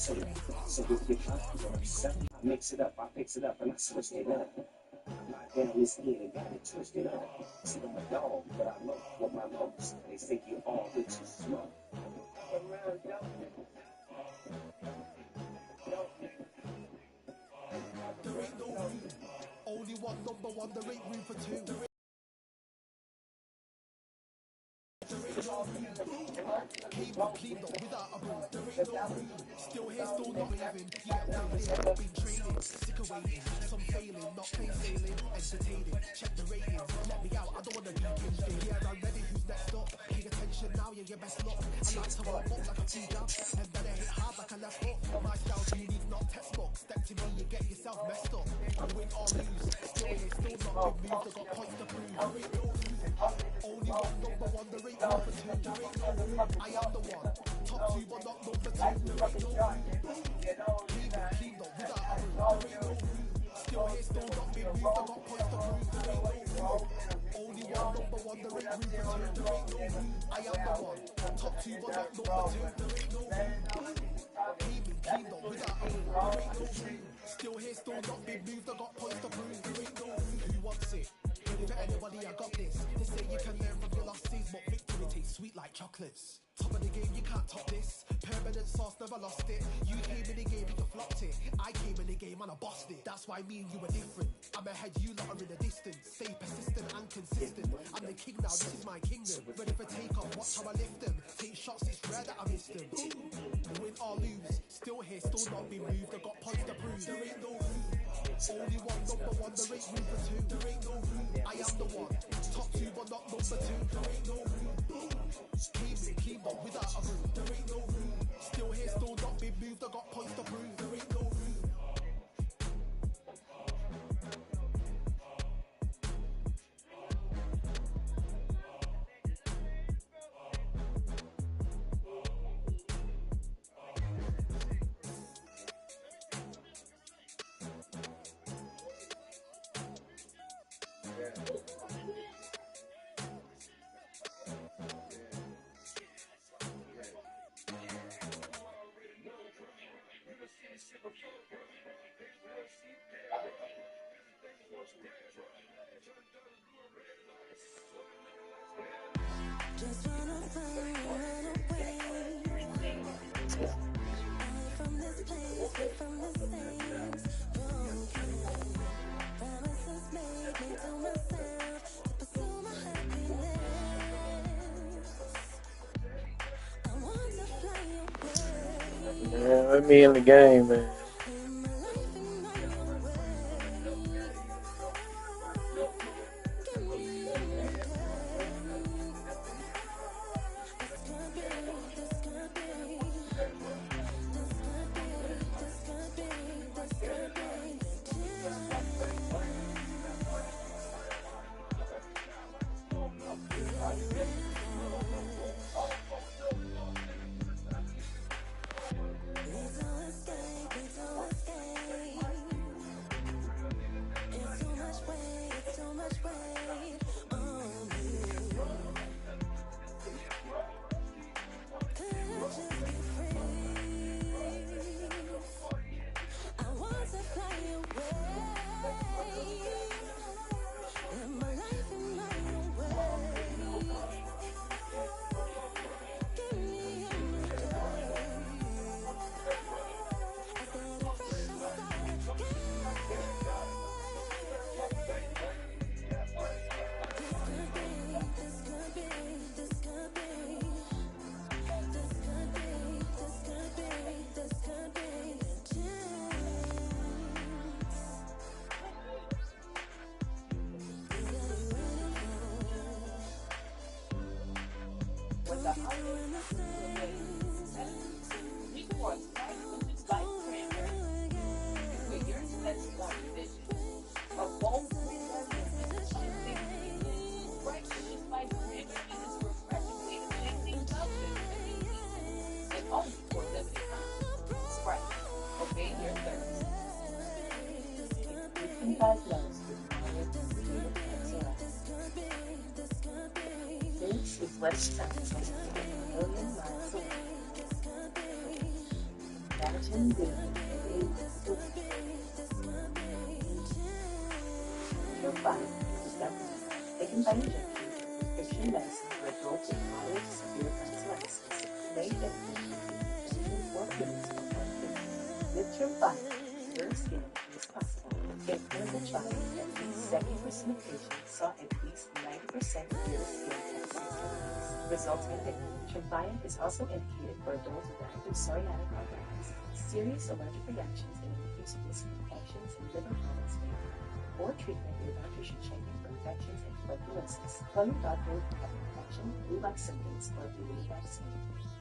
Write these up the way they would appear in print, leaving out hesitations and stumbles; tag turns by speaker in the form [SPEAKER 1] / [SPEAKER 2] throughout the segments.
[SPEAKER 1] So with the I mix it up, I fix it up, and I switch it up. Knock down this head and got it twisted up. See, I'm a dog, but I know what my loves. They say you all rich and smart.
[SPEAKER 2] Only one number one, there ain't room for two. Came up cleaned up without a broom. Still here, still not living. You get faded, been trading, sick of waiting. Some failing, not face sailing, entertaining. Check the ratings, let me out. I don't wanna be kidding. Yeah, I'm ready. Who's next up? Pay attention now, yeah, you best not. I like to warm up like a free jab, and then I hit hard like a left hook. My style's unique, not textbook. Step to me, you get yourself messed up. Win or lose, still here, still not been moved. I got points to prove. Only one number one, there ain't room for two. I am the one, top two but not number two. Clean up without a room. Still here, still not been moved. I got points to prove. Only one number one, there ain't room for two. I am the one, top two but not number two. Clean up without a room. Still here, still not been moved. I got points to prove. Who wants it? For anybody, I got this. They say you can learn from your losses, but victory tastes sweet like chocolates. Top of the game, you can't top this. Permanent sauce, never lost it. You came in the game and you flopped it. I came in the game and I bossed it. That's why me and you are different. I'm ahead, you lot are in the distance. Stay persistent and consistent. I'm the king now, this is my kingdom. Ready for take off, watch how I lift them. Take shots, it's rare that I miss them. Win or lose, still here, still not been moved. I got points to prove. There ain't no room. Only one number one, there ain't room for two. There ain't no room. I am the one, top two but not number two. There ain't no room. Cleaned up without a room. There ain't no room. Still here, still not been moved. I got points to prove. There ain't no room.
[SPEAKER 3] Just wanna run away from this place, away from the things broken. Promises made me to myself to pursue my happiness. I want to fly away.
[SPEAKER 4] Yeah, let me in the game, man.
[SPEAKER 5] This is West Texas, a million miles away. That Imagine being a Your body is taken by injection prescription medicine for adults with moderate to severe mental illnesses may benefit from the injection or pills with your body, your skin is possible. In clinical trials, at least 70% of patients saw at least 90% of their skin at 6 months, resulting in Tremfya is also indicated for adults with active psoriatic arthritis, serious allergic reactions, and increased risk of infections and liver problems or treatment your doctor should check in for infections and tuberculosis. Tell your doctor if you have an infection, flu-like symptoms, or if you need a vaccine.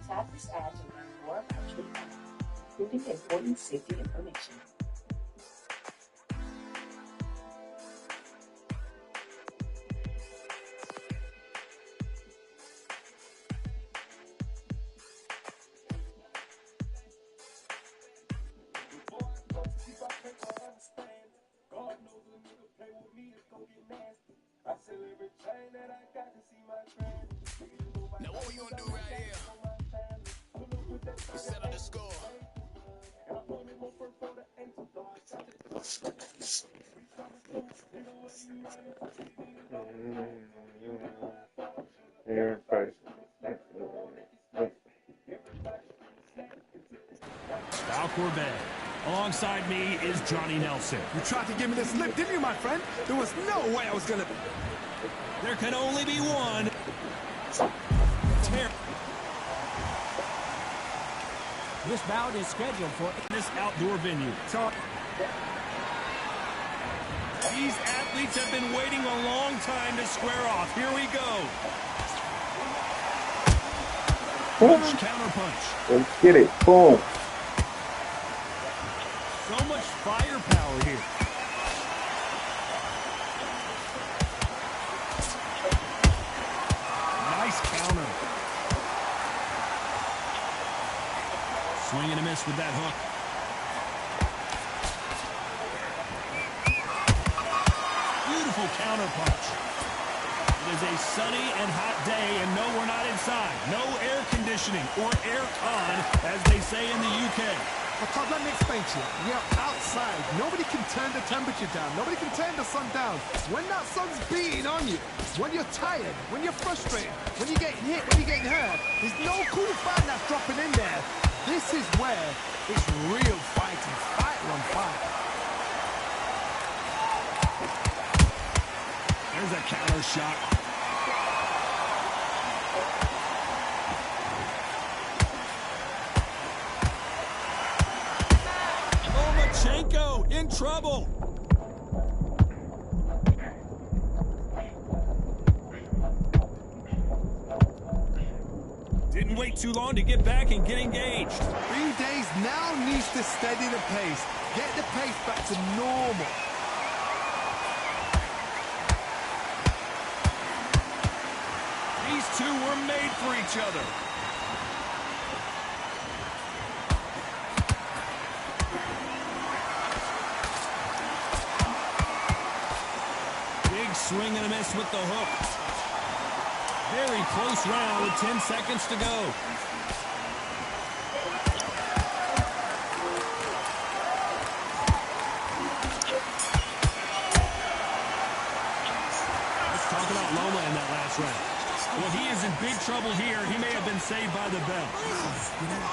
[SPEAKER 5] Tap this ad to learn more about Tremfya, including important safety information.
[SPEAKER 2] Now what we gonna do right here? Settle the score.
[SPEAKER 6] Val Corbett. Alongside me is Johnny Nelson.
[SPEAKER 2] You tried to give me the slip, didn't you, my friend? There was no way I was gonna...
[SPEAKER 6] There can only be one.
[SPEAKER 7] This bout is scheduled for
[SPEAKER 6] This outdoor venue. These athletes have been waiting a long time to square off. Here we go. Punch, counter punch.
[SPEAKER 4] Let's get it. Boom.
[SPEAKER 6] So much firepower here. Nice counter. Swing and a miss with that hook. Beautiful counter punch. It is a sunny and hot day, and no, we're not inside. No air conditioning or air con, as they say in the UK.
[SPEAKER 2] Because let me explain to you. You're outside. Nobody can turn the temperature down. Nobody can turn the sun down. When that sun's beating on you, when you're tired, when you're frustrated, when you're getting hit, when you're getting hurt, there's no cool fan that's dropping in there. This is where it's real fighting. Fighter on fire.
[SPEAKER 6] There's a counter shot. Lomachenko in trouble. Didn't wait too long to get back and get engaged.
[SPEAKER 2] 3 days now needs to steady the pace. Get the pace back to normal.
[SPEAKER 6] These two were made for each other. Big swing and a miss with the hook. Very close round with 10 seconds to go. Let's talk about Loma in that last round. Well, he is in big trouble here. He may have been saved by the bell.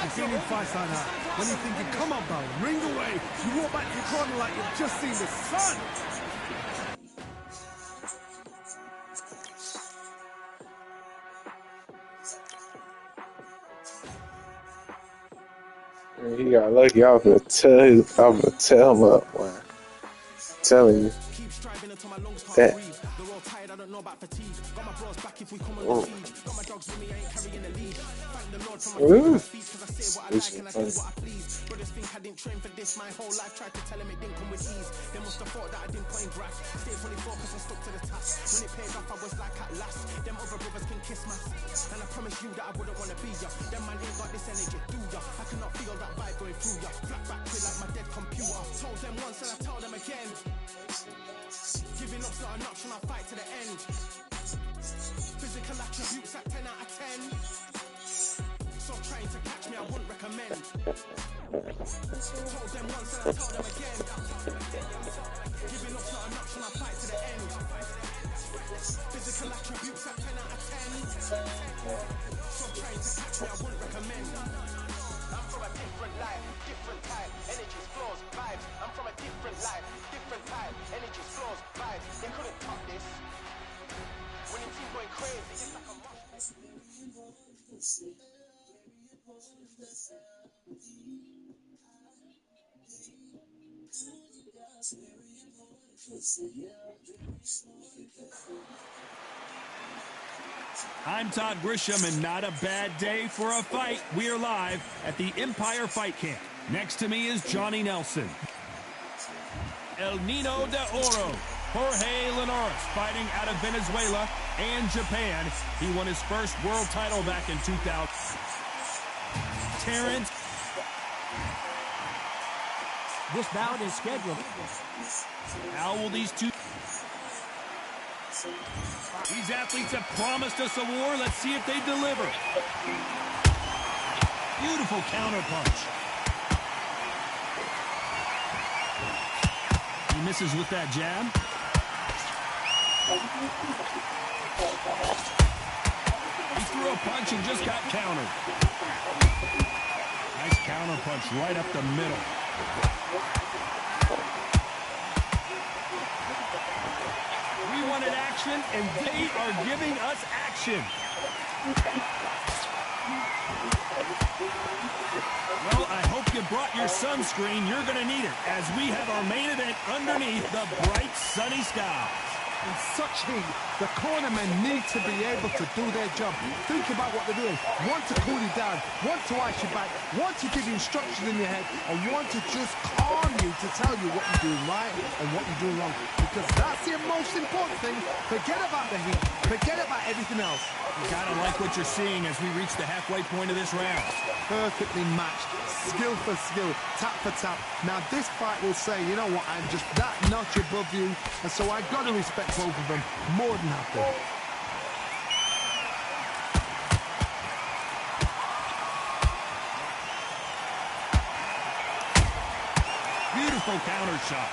[SPEAKER 2] I've seen him fights like that. When you're thinking, come on, Bell, ring away. You walk back to the corner like you've just seen the sun.
[SPEAKER 4] He got lucky. I'm gonna tell him up, man. I'm telling you.
[SPEAKER 2] Keep striving until my lungs can't
[SPEAKER 4] That.
[SPEAKER 2] breathe. They're all tired, I don't know about fatigue. Got my bros back if we come on the feed. Got my dogs with me, I ain't carrying the lead. Thank the Lord for my speech, cause I say what I like and I do what I please. Brothers think I didn't train for this my whole life. Tried to tell him it didn't come with ease. They must have thought that I didn't put in grass. Stayed fully focused and stuck to the task. When it paid off, I was like at last. Them other brothers can kiss my ass. And I promise you that I wouldn't wanna be ya. Them man ain't got this energy, do ya? I cannot feel that vibe going through ya. Flat battery like my dead computer. Told them once and I tell them again. Giving up's not an option, I'll fight to the end. Physical attributes at 10 out of 10. Stop trying to catch me, I wouldn't recommend. Told them once and I told them again. Giving up's not an option, I fight to the end. Physical attributes at 10 out of 10. Stop trying to catch me, I wouldn't recommend. I'm from a different life, different type. Energies, flows, vibes. I'm from a different life, different type. Energies, flows, vibes. They couldn't top this. When your team going crazy, it's like a mosh.
[SPEAKER 6] I'm Todd Grisham, and not a bad day for a fight. We are live at the Empire Fight Camp. Next to me is Johnny Nelson. El Nino de Oro, Jorge Linares, fighting out of Venezuela and Japan. He won his first world title back in 2000. Terrence.
[SPEAKER 7] This bout is scheduled.
[SPEAKER 6] How will these two... These athletes have promised us a war. Let's see if they deliver. Beautiful counter punch. He misses with that jab. He threw a punch and just got countered. Nice counter punch right up the middle. We wanted action, and they are giving us action. Well, I hope you brought your sunscreen. You're going to need it, as we have our main event underneath the bright, sunny skies.
[SPEAKER 8] In such heat, the cornermen need to be able to do their job. Think about what they're doing. One to cool you down, one to ice you back, one to give you instructions in your head, and one to just calm you to tell you what you're doing right and what you're doing wrong. Because that's the most important thing. Forget about the heat. Forget about everything else.
[SPEAKER 6] You gotta like what you're seeing as we reach the halfway point of this round.
[SPEAKER 8] Perfectly matched, skill for skill, tap for tap. Now this fight will say, you know what, I'm just that notch above you, and so I've got to respect both of them more than happy.
[SPEAKER 6] Beautiful counter shot.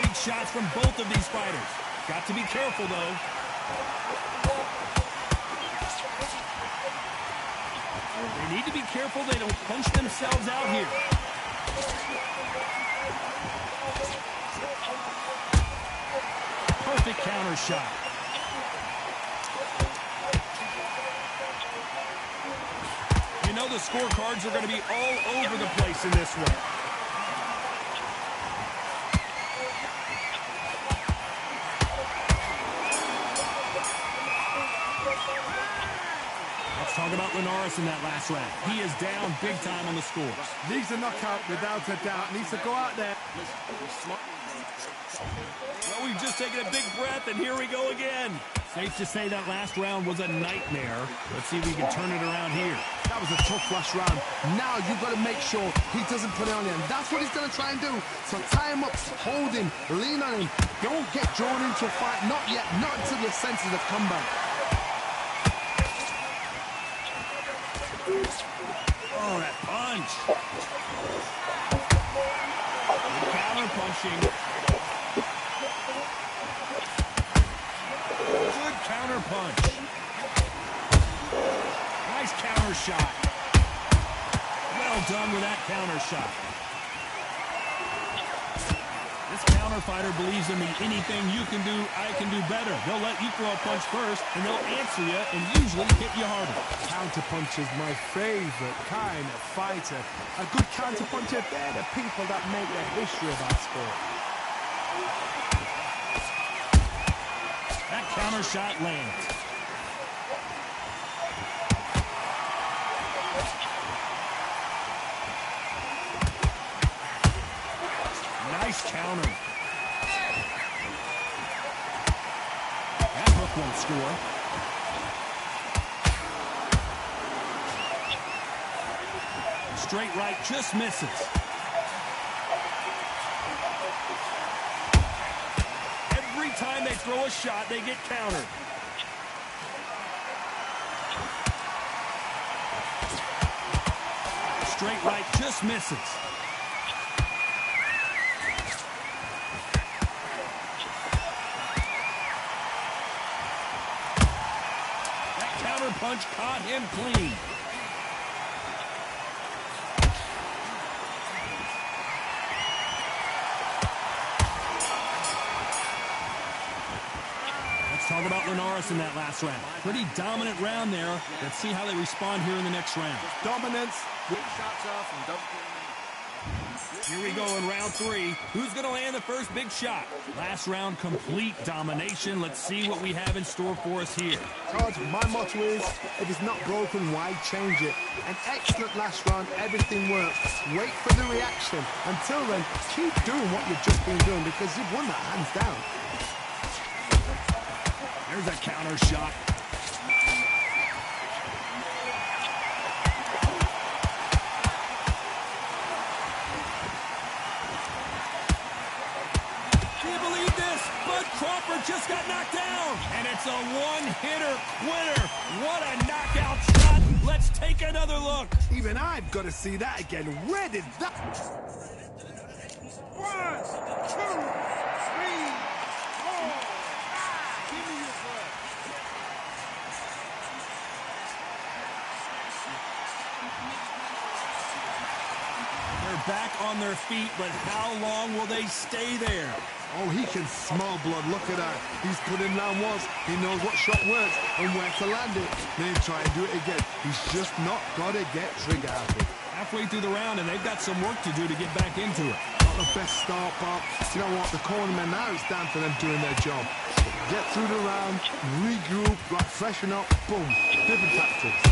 [SPEAKER 6] Big shots from both of these fighters. Got to be careful, though. They need to be careful they don't punch themselves out here. Perfect counter shot. You know the scorecards are going to be all over the place in this one. Talk about Linares in that last round. He is down big time on the scores.
[SPEAKER 8] Needs a knockout without a doubt. Needs to go out there.
[SPEAKER 6] Well, we've just taken a big breath, and here we go again. Safe to say that last round was a nightmare. Let's see if we can turn it around here.
[SPEAKER 8] That was a tough last round. Now you've got to make sure he doesn't put it on you, and that's what he's going to try and do. So tie him up, hold him, lean on him. Don't get drawn into a fight. Not yet. Not until your senses have come back.
[SPEAKER 6] Oh, that punch. Good counter punching. Good counter punch. Nice counter shot. Well done with that counter shot. This counter fighter believes in the anything you can do, I can do better. They'll let you throw a punch first, and they'll answer you and usually hit you harder.
[SPEAKER 8] Counterpunch is my favorite kind of fighter. A good counterpuncher, they're the people that make the history of our sport.
[SPEAKER 6] That counter shot lands. Nice counter. That hook won't score. Straight right just misses. Every time they throw a shot, they get countered. straight right just misses. That counter punch caught him clean. Talk about Linares in that last round. Pretty dominant round there. Let's see how they respond here in the next round.
[SPEAKER 8] Dominance.
[SPEAKER 6] Here we go in round 3. Who's going to land the first big shot? Last round, complete domination. Let's see what we have in store for us here.
[SPEAKER 8] Todd, my motto is, if it's not broken, why change it? An excellent last round. Everything works. Wait for the reaction. Until then, keep doing what you've just been doing because you've won that hands down.
[SPEAKER 6] There's a counter shot. Do you believe this? Bud Crawford just got knocked down. And it's a one-hitter winner. What a knockout shot. Let's take another look.
[SPEAKER 8] Even I've got to see that again. Where did that... 1, 2, 3, 4, 5. Give me your breath.
[SPEAKER 6] They're back on their feet, but how long will they stay there?
[SPEAKER 8] Oh, he can smell blood. Look at that. He's put in round once. He knows what shot works and where to land it. Then try and do it again. He's just not got to get trigger happy.
[SPEAKER 6] Halfway through the round, and they've got some work to do to get back into it.
[SPEAKER 8] Not the best start, but you know what? The cornermen, now it's down to them doing their job. Get through the round, regroup, like freshen up, boom. Different tactics.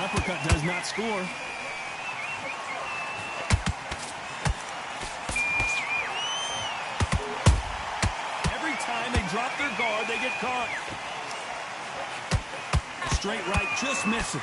[SPEAKER 6] Uppercut does not score. Every time they drop their guard, they get caught. A straight right just misses.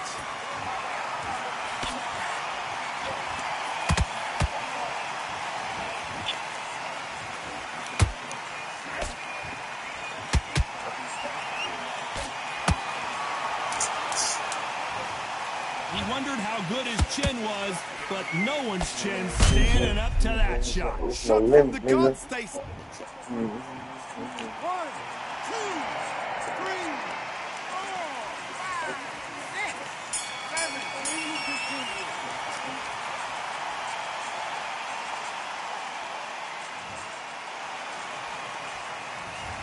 [SPEAKER 6] He wondered how good his chin was, but no one's chin standing up to that shot.
[SPEAKER 8] Shot from the guard, Stacy. 1, 2, 3, 4, 5, 6, 7, 8.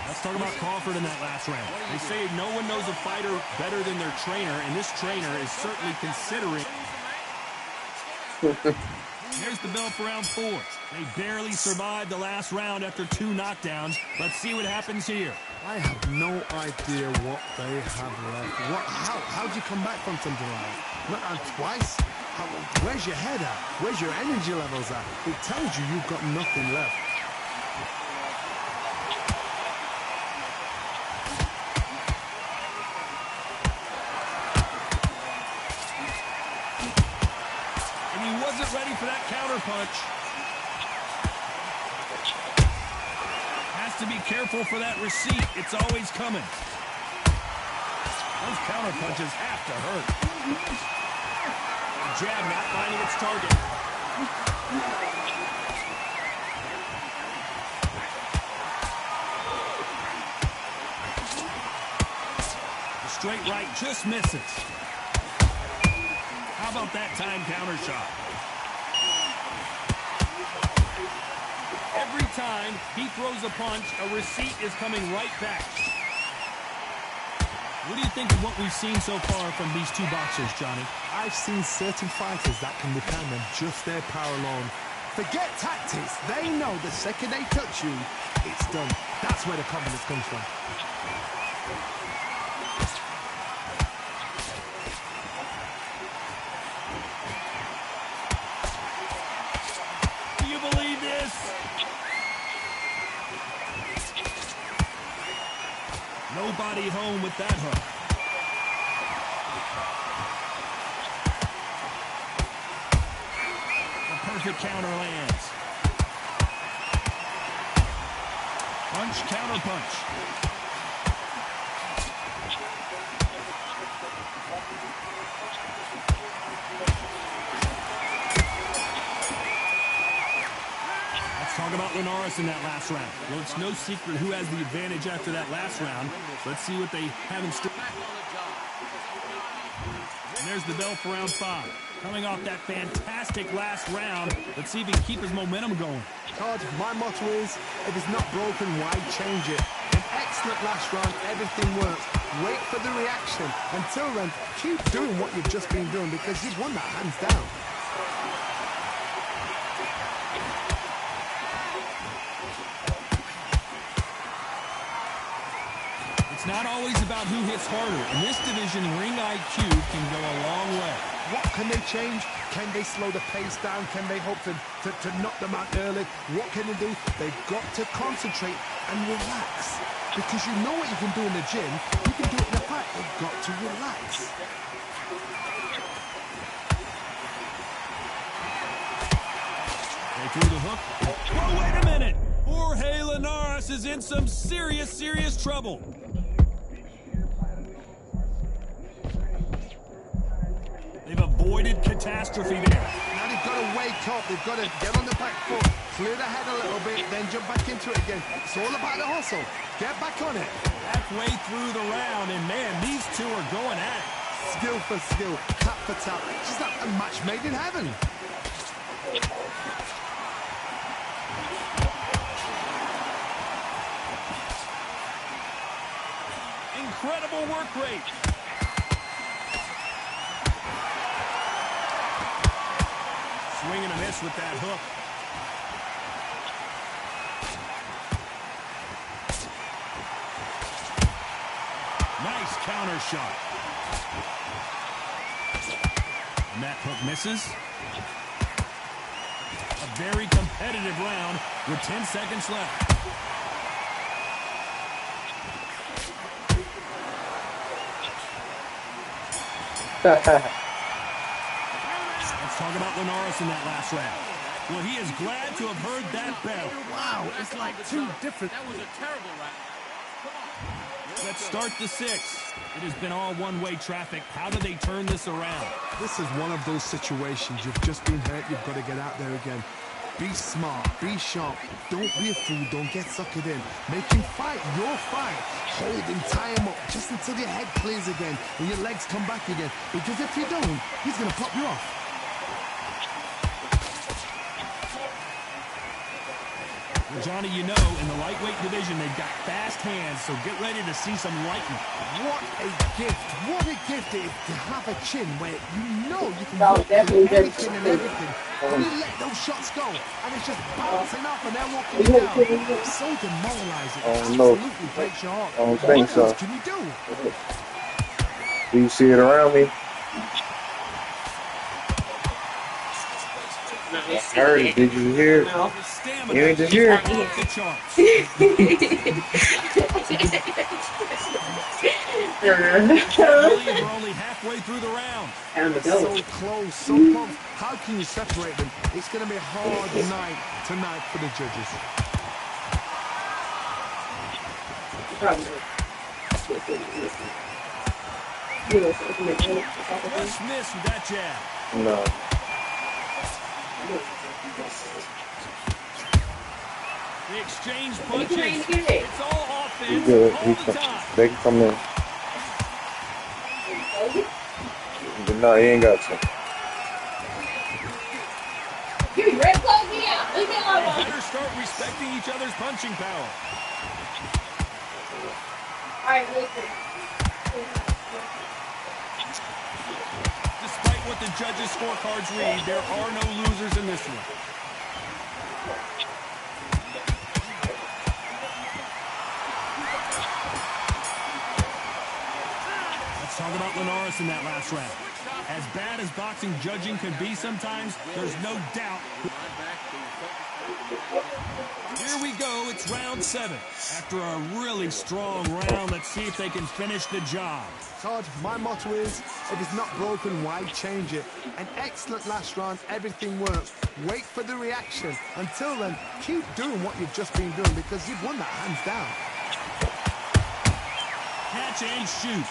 [SPEAKER 6] Let's talk about Crawford in that last round. They say no one knows a fighter better than their trainer, and this trainer is certainly considering. Here's the bell for round 4. They barely survived the last round after 2 knockdowns. Let's see what happens here.
[SPEAKER 8] I have no idea what they have left. How do you come back from something like that? Not out twice? Where's your head at? Where's your energy levels at? It tells you you've got nothing left.
[SPEAKER 6] Ready for that counter punch. Has to be careful for that receipt. It's always coming. Those counter punches have to hurt. The jab not finding its target. The straight right just misses. How about that time counter shot? Every time he throws a punch, a receipt is coming right back. What do you think of what we've seen so far from these two boxers, Johnny?
[SPEAKER 8] I've seen certain fighters that can depend on just their power alone. Forget tactics. They know the second they touch you, it's done. That's where the confidence comes from.
[SPEAKER 6] Do you believe this? Nobody home with that hook. The perfect counter lands. Punch, counter punch. talk about Linares in that last round. Well, it's no secret who has the advantage after that last round. Let's see what they have in store. And there's the bell for round 5. Coming off that fantastic last round, let's see if he can keep his momentum going.
[SPEAKER 8] Todd, my motto is, if it's not broken, why change it? An excellent last round, everything works. Wait for the reaction. Until then, keep doing what you've just been doing because you've won that hands down.
[SPEAKER 6] It's not always about who hits harder. In this division, ring IQ can go a long way.
[SPEAKER 8] What can they change? Can they slow the pace down? Can they hope to knock them out early? What can they do? They've got to concentrate and relax. Because you know what you can do in the gym, you can do it in the fight. They've got to relax.
[SPEAKER 6] They threw the hook. Whoa, wait a minute! Jorge Linares is in some serious trouble. They've avoided catastrophe there.
[SPEAKER 8] Now they've got to wake up. They've got to get on the back foot, clear the head a little bit, then jump back into it again. It's all about the hustle. Get back on it.
[SPEAKER 6] Halfway through the round, and man, these two are going at it.
[SPEAKER 8] Skill for skill, tap for tap. It's just like a match made in heaven.
[SPEAKER 6] Incredible work rate. Swing and a miss with that hook. Nice counter shot. And that hook misses. A very competitive round with 10 seconds left. Let's talk about Linares in that last round. Well, he is glad to have heard that bell.
[SPEAKER 8] Wow, it's like two different.
[SPEAKER 9] That was a terrible round.
[SPEAKER 6] Let's start the 6th. It has been all one-way traffic. How do they turn this around?
[SPEAKER 8] This is one of those situations. You've just been hurt. You've got to get out there again. Be smart. Be sharp. Don't be a fool. Don't get suckered in. Make him fight your fight. Hold him, tie him up, just until your head clears again and your legs come back again. Because if you don't, he's going to pop you off.
[SPEAKER 6] Well, Johnny, you know, in the lightweight division, they've got fast hands, so get ready to see some lightning.
[SPEAKER 8] What a gift. What a gift it is to have a chin where you know you can
[SPEAKER 5] No,
[SPEAKER 8] walk
[SPEAKER 5] definitely
[SPEAKER 8] through anything and everything. And you let those shots go, and it's just bouncing up and they're walking you down. It's so demoralizing. It
[SPEAKER 4] No.
[SPEAKER 8] absolutely breaks your heart.
[SPEAKER 4] I don't think
[SPEAKER 8] What else
[SPEAKER 4] so.
[SPEAKER 8] can you do?
[SPEAKER 4] Do you see it around me? I heard it. Did you hear it?
[SPEAKER 5] No.
[SPEAKER 6] The stamina
[SPEAKER 4] You ain't just hear it.
[SPEAKER 6] is off the charts. We're only halfway through the round.
[SPEAKER 5] And the
[SPEAKER 8] So
[SPEAKER 5] go.
[SPEAKER 8] close, so close. How can you separate them? It's going to be a hard night tonight for the judges.
[SPEAKER 6] Just missed with that jab.
[SPEAKER 4] No.
[SPEAKER 6] The exchange
[SPEAKER 5] You
[SPEAKER 6] punches.
[SPEAKER 5] trying to get it?
[SPEAKER 6] It's all
[SPEAKER 4] He's
[SPEAKER 6] offense
[SPEAKER 4] good.
[SPEAKER 6] all
[SPEAKER 4] He
[SPEAKER 6] the
[SPEAKER 4] come,
[SPEAKER 6] time.
[SPEAKER 4] they can come in. But no, he ain't got to.
[SPEAKER 5] You red close me out. Leave me
[SPEAKER 6] They
[SPEAKER 5] alone.
[SPEAKER 6] better start respecting each other's punching power.
[SPEAKER 5] Alright, listen.
[SPEAKER 6] Despite what the judges' scorecards read, there are no losers in this one. Let's talk about Linares in that last round. As bad as boxing judging can be sometimes, there's no doubt. Here we go, it's round 7. After a really strong round, let's see if they can finish the job.
[SPEAKER 8] Todd, my motto is, if it's not broken, why change it? An excellent last round, everything works. Wait for the reaction. Until then, keep doing what you've just been doing because you've won that hands down.
[SPEAKER 6] Catch and shoot.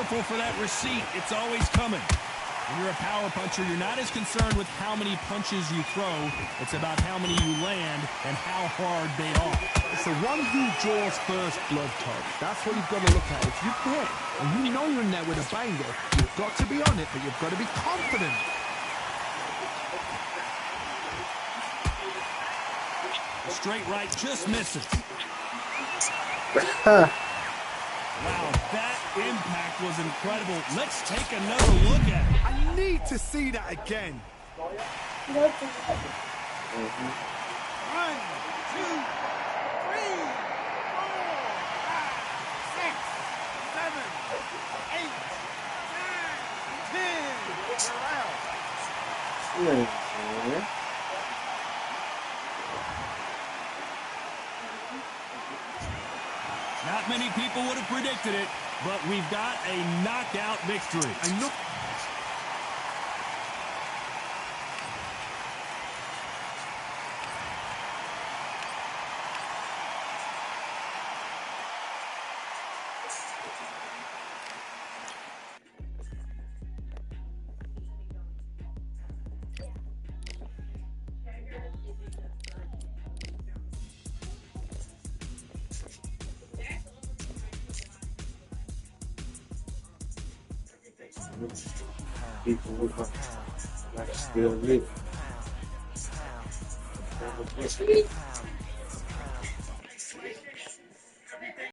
[SPEAKER 6] careful for that receipt. It's always coming. When you're a power puncher, you're not as concerned with how many punches you throw. It's about how many you land and how hard they are.
[SPEAKER 8] It's the one who draws first blood, Todd. That's what you've got to look at. If you hit and you know you're in there with a banger, you've got to be on it, but you've got to be confident.
[SPEAKER 6] A straight right just misses. Wow, that impact was incredible. Let's take another look at it.
[SPEAKER 8] I need to see that again.
[SPEAKER 2] 1, 2, 3, 4, 5, 6, 7, 8, 9, 10. We're out.
[SPEAKER 6] Not many people would have predicted it, but we've got a knockout victory.
[SPEAKER 8] I know.
[SPEAKER 4] People with like still live.